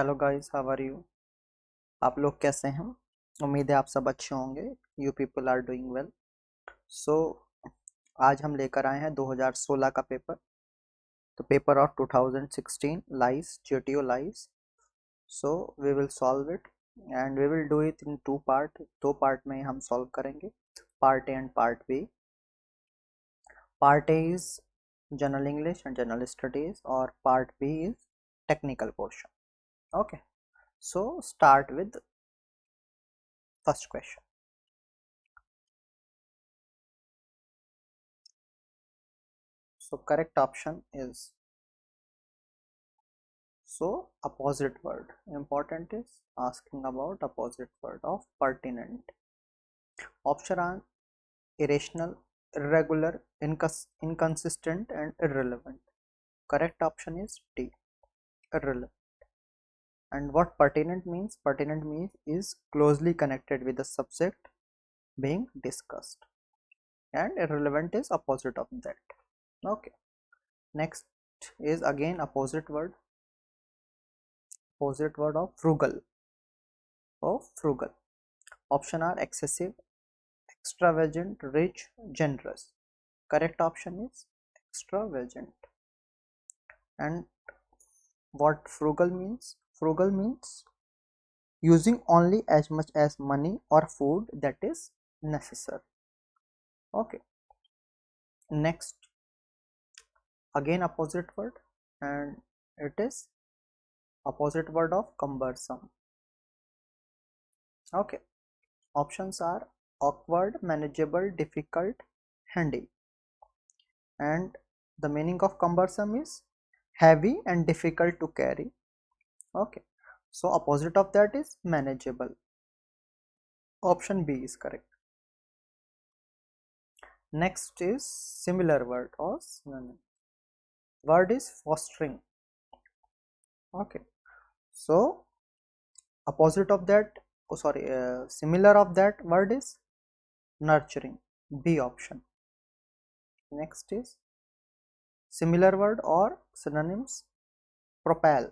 Hello guys, how are you. आप लोग कैसे हैं? उम्मीद है आप सब अच्छे होंगे। You people are doing well. So आज हम लेकर आए हैं 2016 का पेपर, तो paper of 2016 lies, JTO lies. So we will solve it and we will do it in two part. दो पार्ट में हम सॉल्व करेंगे, part A and part B. Part A is general English and general studies और part B is technical portion. Okay, so start with first question. So correct option is, so opposite word. Important is asking about opposite word of pertinent. Option are irrational, irregular, inconsistent and irrelevant. Correct option is D, irrelevant. And what pertinent means? Pertinent means is closely connected with the subject being discussed, and irrelevant is opposite of that. Okay, next is again opposite word of frugal. Option are excessive, extravagant, rich, generous. Correct option is extravagant. And what frugal means? Frugal means using only as much as money or food that is necessary. Okay, next again opposite word, and it is opposite word of cumbersome. Okay, options are awkward, manageable, difficult, handy. And the meaning of cumbersome is heavy and difficult to carry. Okay, so opposite of that is manageable. Option B is correct. Next is similar word or synonym. Word is fostering. Okay, so opposite of that, similar of that word is nurturing. B option. Next is similar word or synonyms, propel.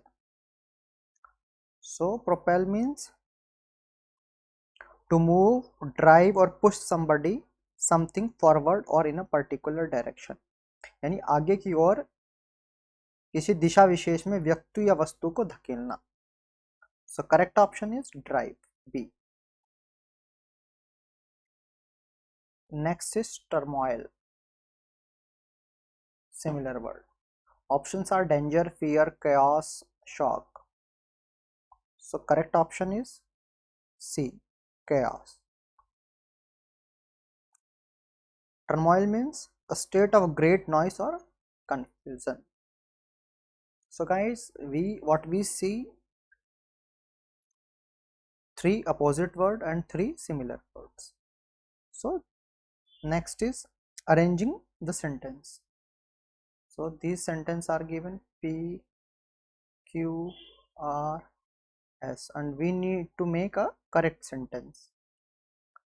So propel means to move, drive or push something forward or in a particular direction, यानी आगे की ओर किसी दिशा विशेष में व्यक्ति या वस्तु को धकेलना. So correct option is drive, B. Next is turmoil. Similar word. Options are danger, fear, chaos, shock. So correct option is C, chaos. Turmoil means a state of great noise or confusion. So guys, what we see, 3 opposite word and 3 similar words. So next is arranging the sentence. So these sentences are given P, Q, R, S, and we need to make a correct sentence.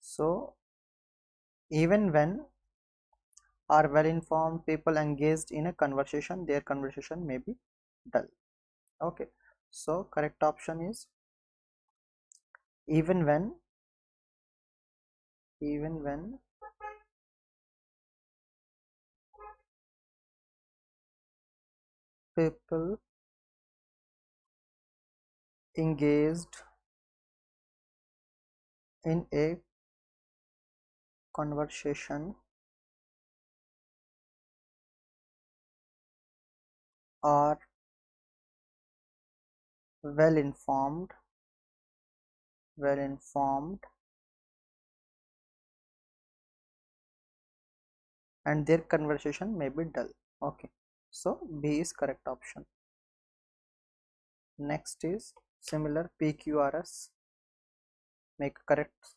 So even when are well informed people engaged in a conversation, their conversation may be dull. Okay, so correct option is even when people engaged in a conversation are well informed and their conversation may be dull. Okay, so B is correct option. Next is similar, PQRS. Make correct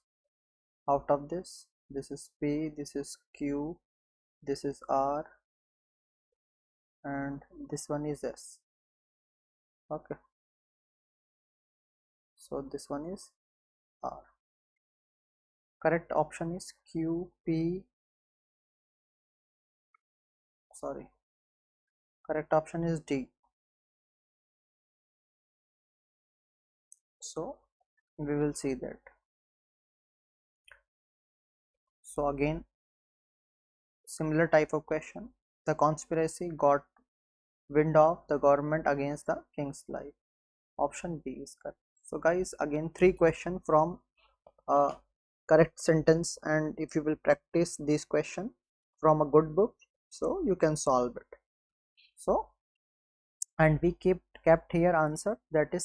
out of this. This is P, this is Q, this is R, and this one is S. Okay, so this one is R. Correct option is Q, P, sorry, correct option is D. So we will see that. So again, similar type of question. The conspiracy got wind of the government against the king's life. Option B is correct. So guys, again 3 questions from a correct sentence, and if you will practice this question from a good book, so you can solve it. So, and we kept here answer that is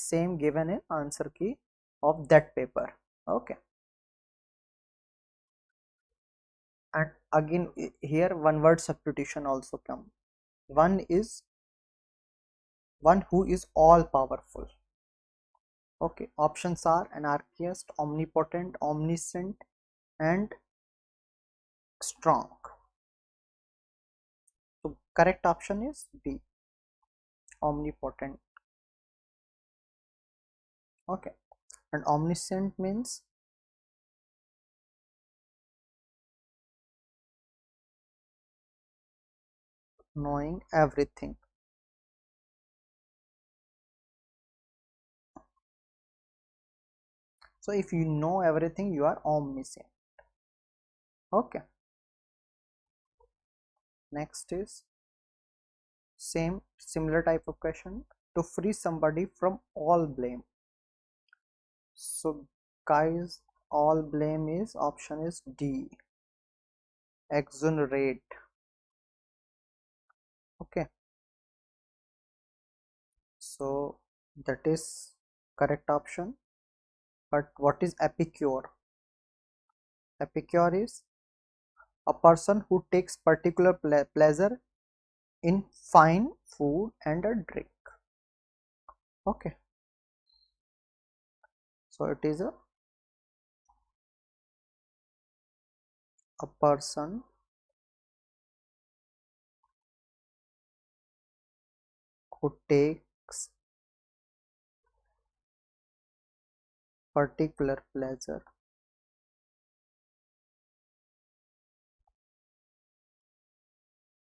same given in answer key of that paper. Okay. And again here one word substitution also come. One is one who is all powerful. Okay, options are anarchist, omnipotent, omniscient, and strong. So correct option is B, omnipotent. Okay, and omniscient means knowing everything. So if you know everything, you are omniscient. Okay. Next is similar type of question. To free somebody from all blame. So guys, all blame is option is D, exonerate. Okay, so that is correct option. But what is epicure? Epicure is a person who takes particular pleasure in fine food and a drink. Okay, so it is a person who takes particular pleasure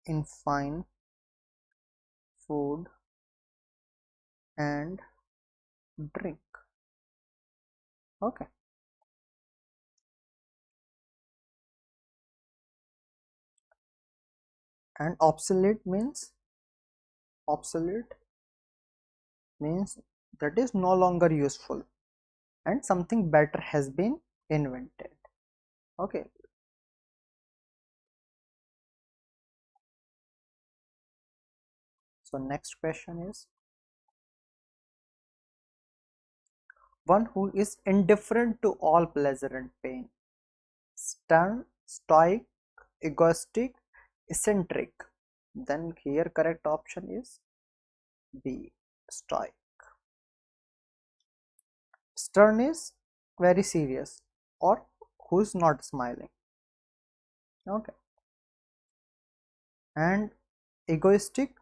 in fine food and drink. Okay, and obsolete means that is no longer useful and something better has been invented. Okay, so next question is one who is indifferent to all pleasure and pain. Stern, stoic, egoistic, eccentric. Then here correct option is B, stoic. Stern is very serious or who's not smiling. Okay, and egoistic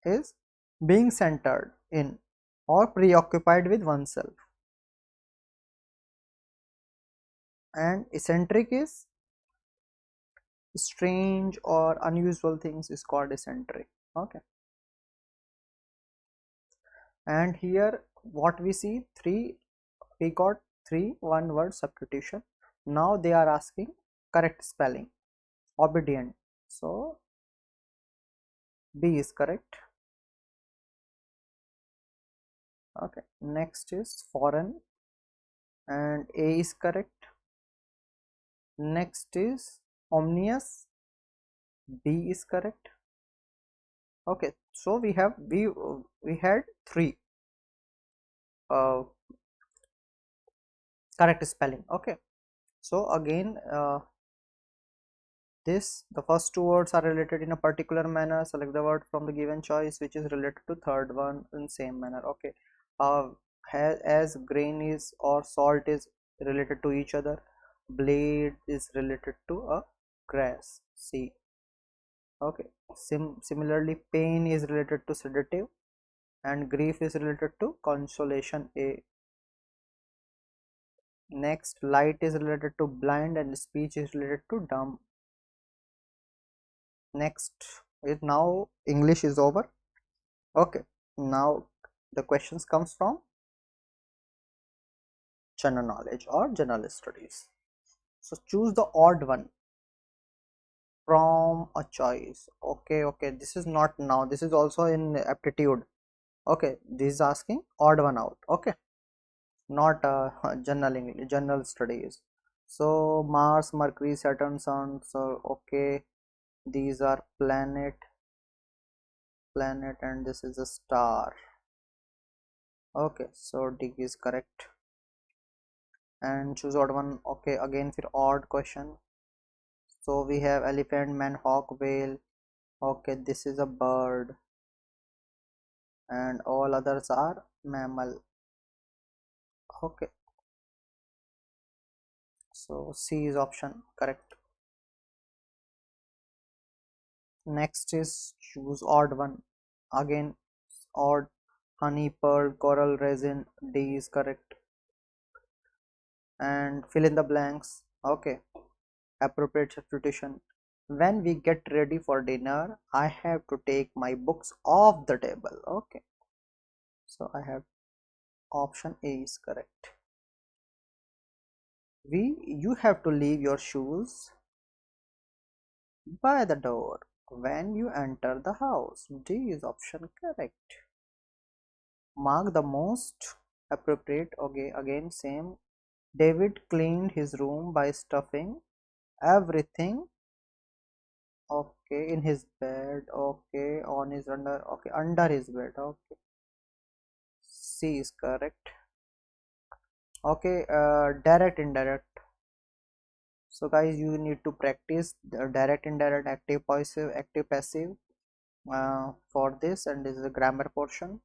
is being centered in or preoccupied with oneself, and eccentric is strange or unusual things is called eccentric. Okay, and here what we see, we got three one word substitution. Now they are asking correct spelling. Obedient, so B is correct. Okay, next is foreign, and A is correct. Next is omnious, B is correct. Okay, so we had three correct spelling. Okay, so again the first two words are related in a particular manner. Select the word from the given choice which is related to third one in same manner. Okay, uh, as grain is or salt is related to each other, blade is related to a grass, C. Okay, similarly pain is related to sedative and grief is related to consolation, A. Next, light is related to blind and speech is related to dumb. Next is now English is over. Okay, now The questions comes from general knowledge or general studies. So choose the odd one from a choice. Okay, this is not now, this is also in aptitude. Okay, this is asking odd one out. Okay, not general studies. So Mars, Mercury, Saturn, Sun. So okay, these are planet, and this is a star. Okay, so D is correct. And choose odd one. Okay, again for odd question. So we have elephant, man, hawk, whale. Okay, this is a bird, and all others are mammal. Okay, so C is option correct. Next is choose odd one. Again odd, honey, pearl, coral, resin. D is correct. And fill in the blanks. Okay, appropriate substitution. When we get ready for dinner, I have to take my books off the table. Okay, so I have option A is correct. You have to leave your shoes by the door when you enter the house. D is option correct. Mark the most appropriate. Okay, again same. David cleaned his room by stuffing everything. Okay, in his bed. Okay, on his under. Okay, under his bed. Okay, C is correct. Okay, direct, indirect. So guys, you need to practice the direct, indirect, active, passive for this, and this is a grammar portion.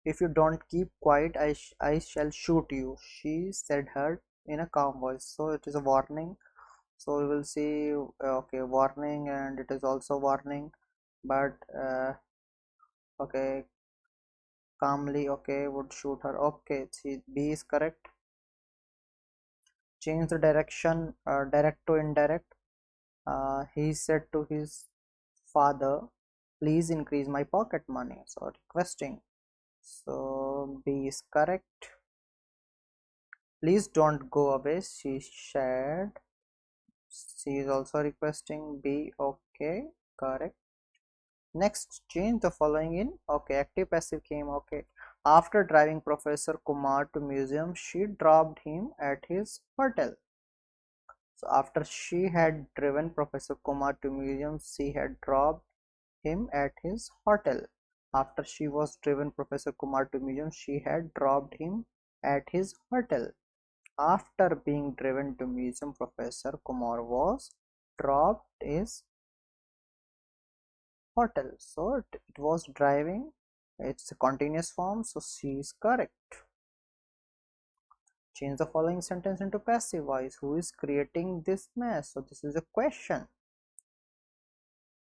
If you don't keep quiet, I shall shoot you, she said her in a calm voice. So it is a warning. So we will see. Okay, warning, and it is also warning, but okay, calmly. Okay, would shoot her. Okay, see, B is correct. Change the direction, direct to indirect. He said to his father, please increase my pocket money. So requesting. So B is correct. Please don't go away, she said. She is also requesting. B. Okay, correct. Next, change the following in. Okay, active passive came. Okay, after driving Professor Kumar to museum, she dropped him at his hotel. So after she had driven Professor Kumar to museum, she had dropped him at his hotel. After she was driven Professor Kumar to museum, she had dropped him at his hotel. After being driven to museum, Professor Kumar was dropped his hotel. So it was driving. It's a continuous form, so C is correct. Change the following sentence into passive voice. Who is creating this mess? So this is a question.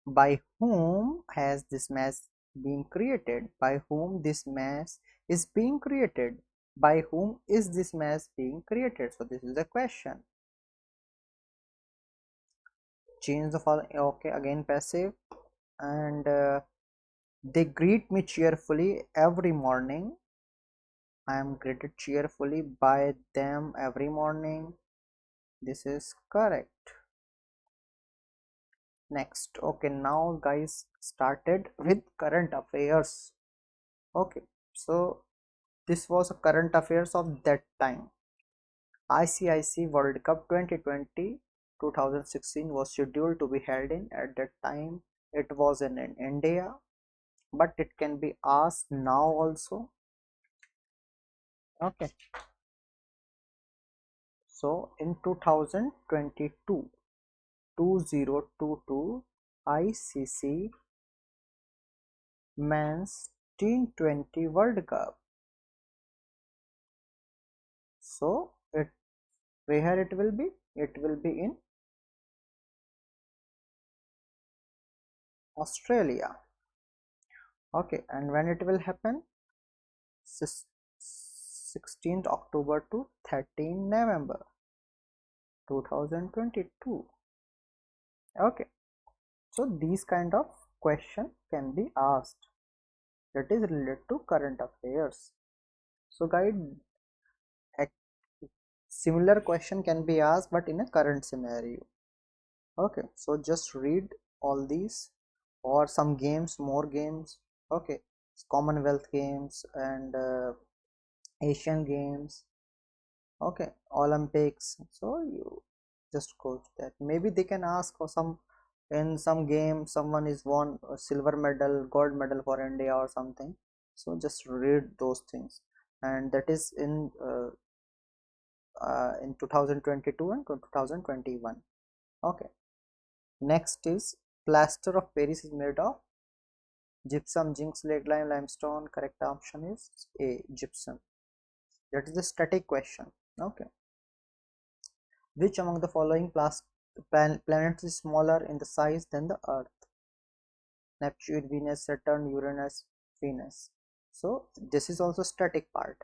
By whom has this mess been created? By whom this mess is being created? By whom is this mess being created? So this is a question. Change the following. Okay, again passive. And they greet me cheerfully every morning. I am greeted cheerfully by them every morning. This is correct. Next. Okay, now guys, started with current affairs. Okay, so this was a current affairs of that time. ICC World Cup 2020 2016 was scheduled to be held in. At that time it was in India, but it can be asked now also. Okay, so in 2022 ICC Men's T20 World Cup. So where it will be? It will be in Australia. Okay, and when it will happen? 16th October to 13 November 2022. Okay, so these kind of question can be asked. that is related to current affairs. So guys, a similar question can be asked but in a current scenario. Okay, so just read all these, or some games, more games. Okay, Commonwealth games and Asian games. Okay, Olympics. So you just go to that. Maybe they can ask for some, in some game someone is won a silver medal, gold medal for India or something. So just read those things, and that is in 2022 and 2021. Okay, next is plaster of Paris is made of gypsum, zinc, slate, lime, limestone. Correct option is A, gypsum. That is the static question. Okay, which among the following planets is smaller in the size than the Earth? Neptune, Venus, Saturn, Uranus, Venus. So this is also static part.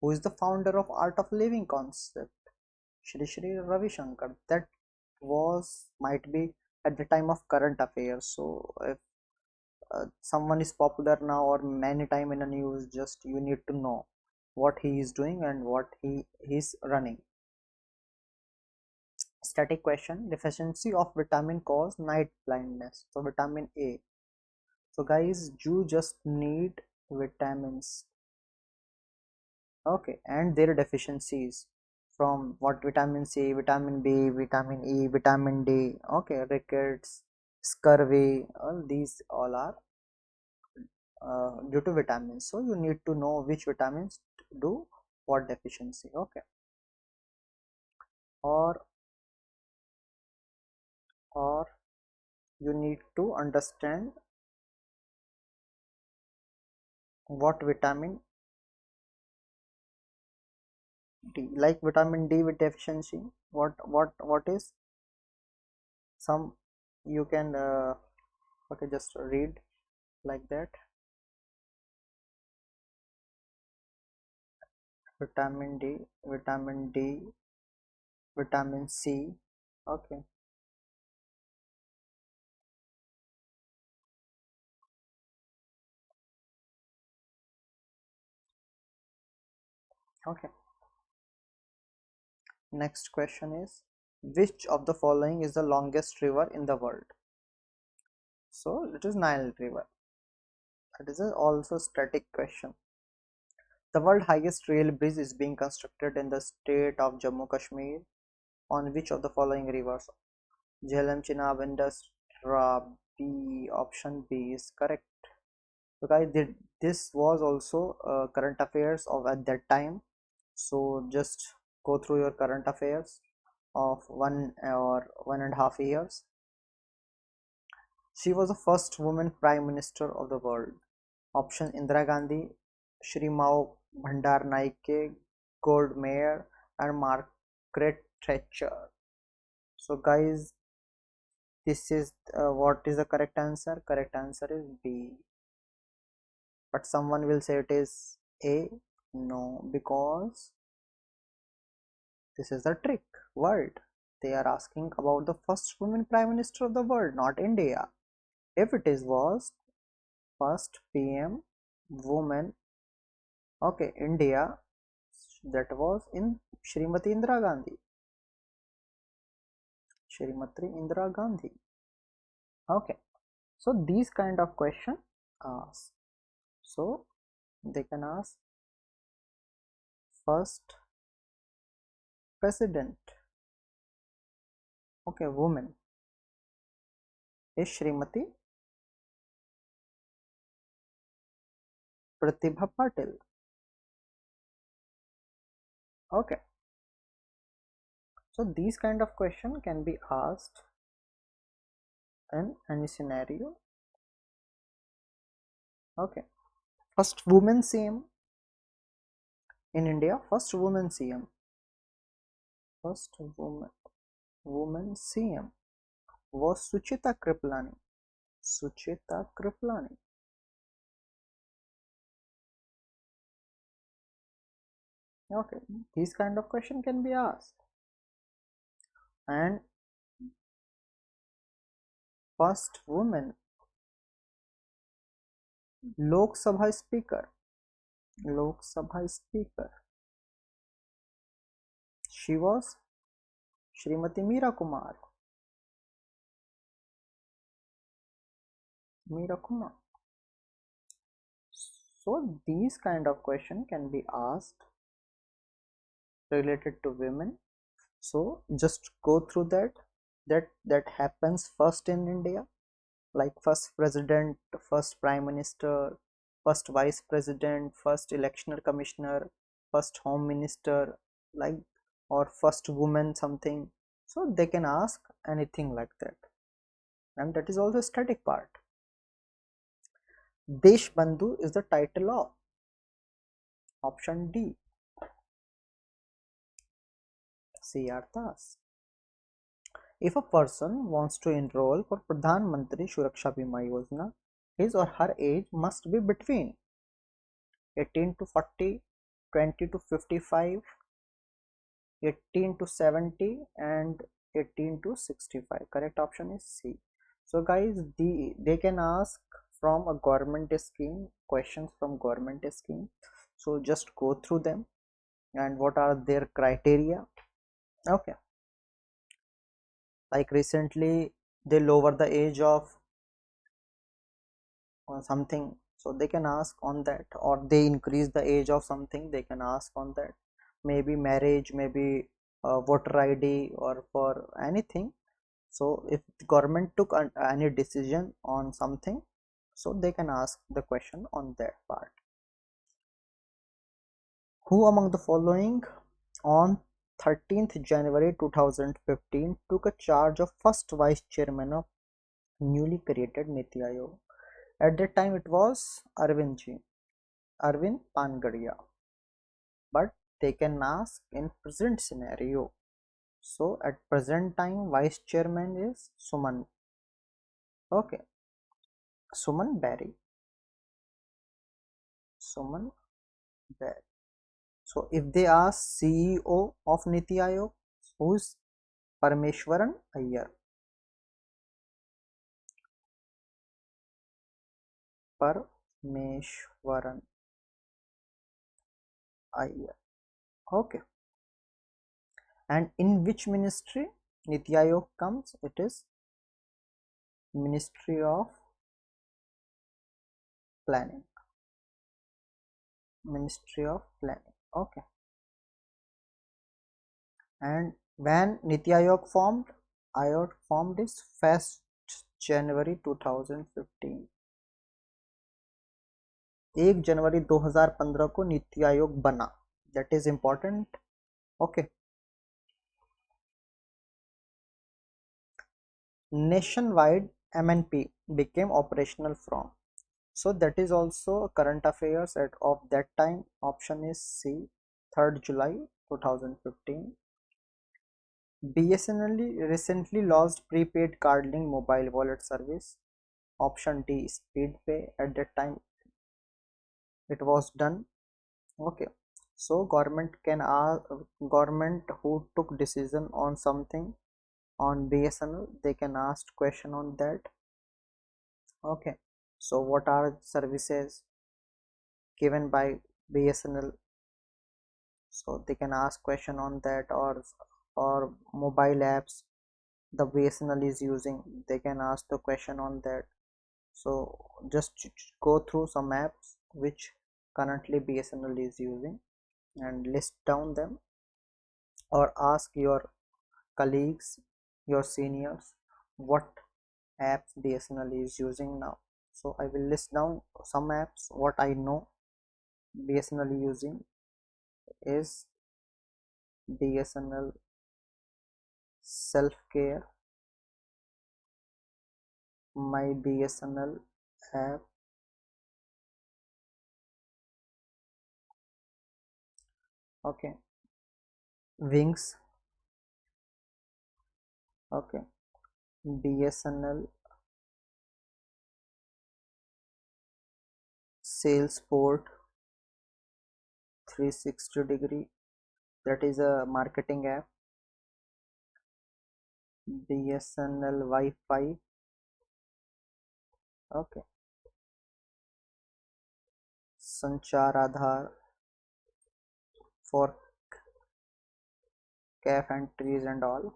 Who is the founder of Art of Living concept? Shri Shri Ravi Shankar. That was, might be at the time of current affairs. So if someone is popular now or many time in the news, just you need to know what he is doing and what he is running. Static question. Deficiency of vitamin cause night blindness. So vitamin A. So guys, you just need vitamins. Okay, and their deficiencies, from what vitamin C, vitamin B, vitamin E, vitamin D. Okay, rickets, scurvy, all these all are due to vitamins. So you need to know which vitamins do what deficiency. Okay, or or you need to understand what vitamin D, like vitamin D with deficiency. What is some, you can okay, just read like that. Vitamin D, vitamin D, vitamin C. Okay, okay. Next question is, which of the following is the longest river in the world? So it is Nile River. That is also static question. The world highest rail bridge is being constructed in the state of Jammu Kashmir on which of the following rivers? Jhelum, Chenab, Indus, Ravi. Option B is correct. So guys, this was also current affairs of at that time. So just go through your current affairs of 1 or 1.5 years. She was the first woman prime minister of the world. Option Indira Gandhi, Shri Mao Bhandar Naike, Gold Meir, and Margaret Thatcher. So guys, this is what is the correct answer? Correct answer is B. But someone will say it is A. No, because this is the trick word. They are asking about the first woman prime minister of the world, not India. If it is was first PM woman, okay, India, that was in Srimati Indira Gandhi. Srimati Indira Gandhi. Okay, so these kind of question ask. So they can ask first president. Okay, woman is Srimati Pratibha Patil. Okay, so these kind of question can be asked in any scenario. Okay, first woman CM in India. First woman CM. First woman CM was Suchita Kriplani. Suchita Kriplani. Okay, these kind of question can be asked. And first woman Lok Sabha Speaker. Lok Sabha Speaker. She was Shrimati Meera Kumar. Meera Kumar. So these kind of question can be asked related to women. So just go through that. That happens first in India, like first president, first prime minister, first vice president, first electional commissioner, first home minister, like, or first woman something. So they can ask anything like that, and that is also static part. Desh Bandhu is the title of option D, C.R. Das. If a person wants to enroll for Pradhan Mantri Suraksha Bima Yojana, his or her age must be between 18 to 40, 20 to 55, 18 to 70, and 18 to 65. Correct option is C. So guys, they can ask from a government scheme, questions from government scheme. So just go through them and what are their criteria. Okay, like recently they lower the age of something, so they can ask on that, or they increase the age of something, they can ask on that. Maybe marriage, maybe voter ID, or for anything. So if the government took any decision on something, so they can ask the question on that part. Who among the following on 13th January 2015 took a charge of first vice chairman of newly created NITI Aayog? At that time it was Arvind Pangadia, but they can ask in present scenario. So at present time vice chairman is Suman. Okay, Suman Berry. Suman Berry. So if they ask CEO of NITI Aayog, who is Parameshwaran Iyer. Parameshwaran Iyer. Okay. And in which ministry NITI Aayog comes? It is Ministry of Planning. Ministry of Planning. Okay. And when NITI Aayog formed? Aayog formed is 1st January 2015. 1 जनवरी 2015 को नीति आयोग बना. That is important. Okay. Nationwide MNP became operational from. So that is also current affairs of that time. Option is C, 3rd July 2015. BSNL recently launched prepaid card link mobile wallet service. Option D, SpeedPay. At that time it was done. Okay. So government can ask, government who took decision on something on BSNL, they can ask question on that. Okay. So what are services given by BSNL? So they can ask question on that, or mobile apps the BSNL is using, they can ask the question on that. So just go through some apps which currently BSNL is using and list down them, or ask your colleagues, your seniors, what apps BSNL is using now. So I will list down some apps what I know BSNL using is BSNL self care, my BSNL app, okay, Wings, okay, BSNL Salesport 360 degree, that is a marketing app. BSNL Wi-Fi, okay, संचार आधार for calf and trees and all,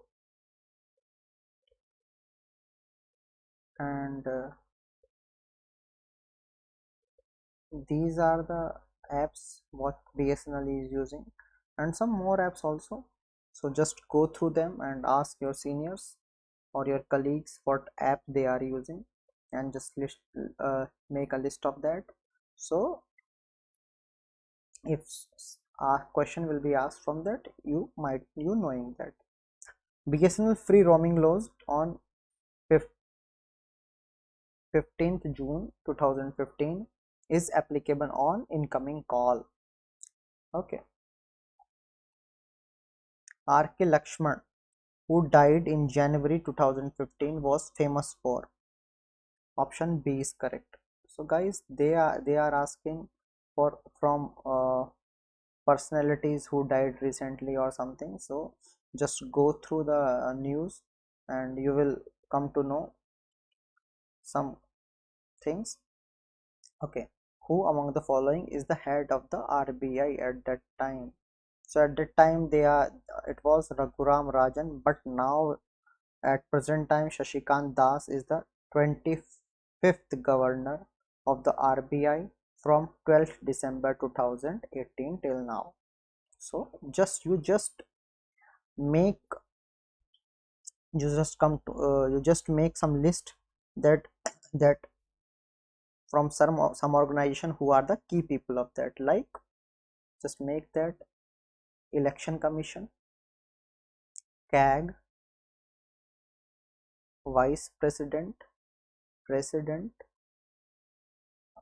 and these are the apps what BSNL is using, and some more apps also. So just go through them and ask your seniors or your colleagues what app they are using, and just make a list of that. So if a question will be asked from that, you might knowing that BSNL free roaming laws on 15th June 2015 is applicable on incoming call. Okay. R.K.Laxman, who died in January 2015, was famous for. Option B is correct. So guys, they are asking for from personalities who died recently or something. So just go through the news and you will come to know some things. Okay, who among the following is the head of the RBI at that time? So at that time it was Raghuram Rajan, but now at present time Shashikant Das is the 25th governor of the RBI from 12th December 2018 till now. So make you just make some list that that from some organization who are the key people of that, like just make that election commission, CAG, vice president, president,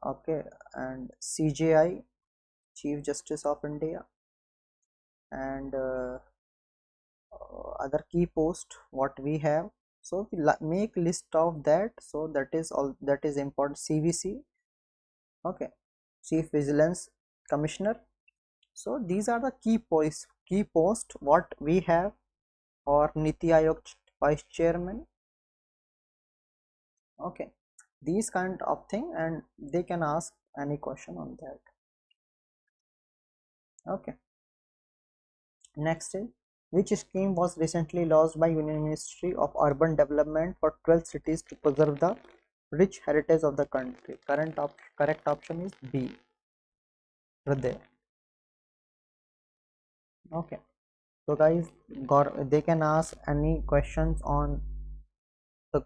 okay, and CJI, Chief Justice of India, and other key post what we have. So we make list of that. So that is all that is important. CVC, okay, Chief Vigilance Commissioner. So these are the key post what we have, or NITI Aayog Vice Chairman, okay, these kind of thing, and they can ask any question on that. Okay, next is, which scheme was recently launched by Union Ministry of Urban Development for 12 cities to preserve the rich heritage of the country? Correct option is B, Hriday. Okay, so guys, they can ask any questions on the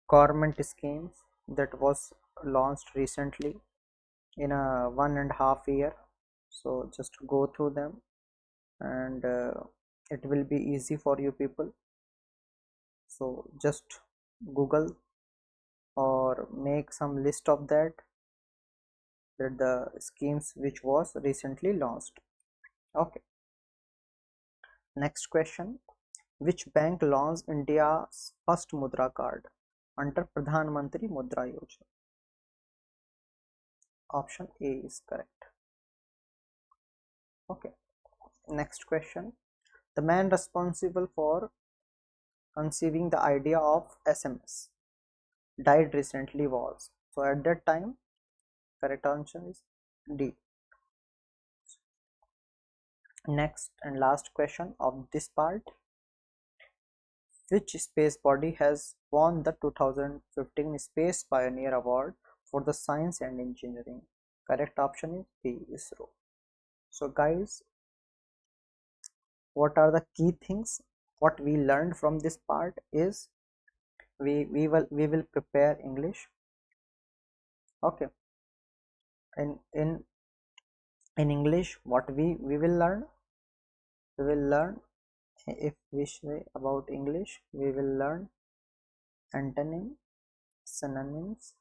government schemes that was launched recently in a 1.5 year. So just go through them, and it will be easy for you people. So just Google or make some list of that the schemes which was recently launched. Okay, next question, which bank launched India's first mudra card under Pradhan Mantri Mudra Yojana? Option A is correct. Okay, next question, the man responsible for conceiving the idea of SMS died recently was. So at that time, correct answer is D. Next and last question of this part, which space body has won the 2015 Space Pioneer Award for the science and engineering? Correct option is B, ISRO. So guys, what are the key things what we learned from this part is we will prepare English. Okay, in English, what we will learn, if we say about English, we will learn antonym, synonyms,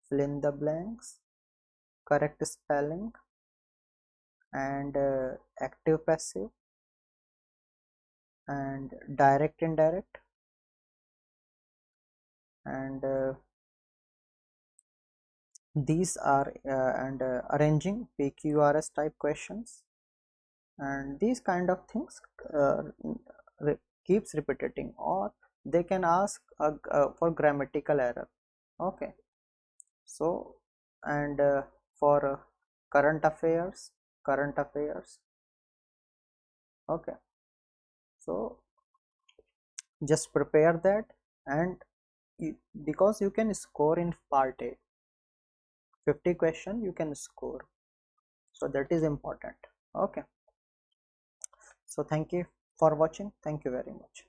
fill in the blanks, correct spelling, and active passive, and direct indirect, and these are and arranging PQRS type questions, and these kind of things re keeps repeating, or they can ask for grammatical error. Okay, so and for current affairs, current affairs. Okay, so just prepare that, and because you can score in part A, 50 question you can score, so that is important. Okay, so thank you for watching. Thank you very much.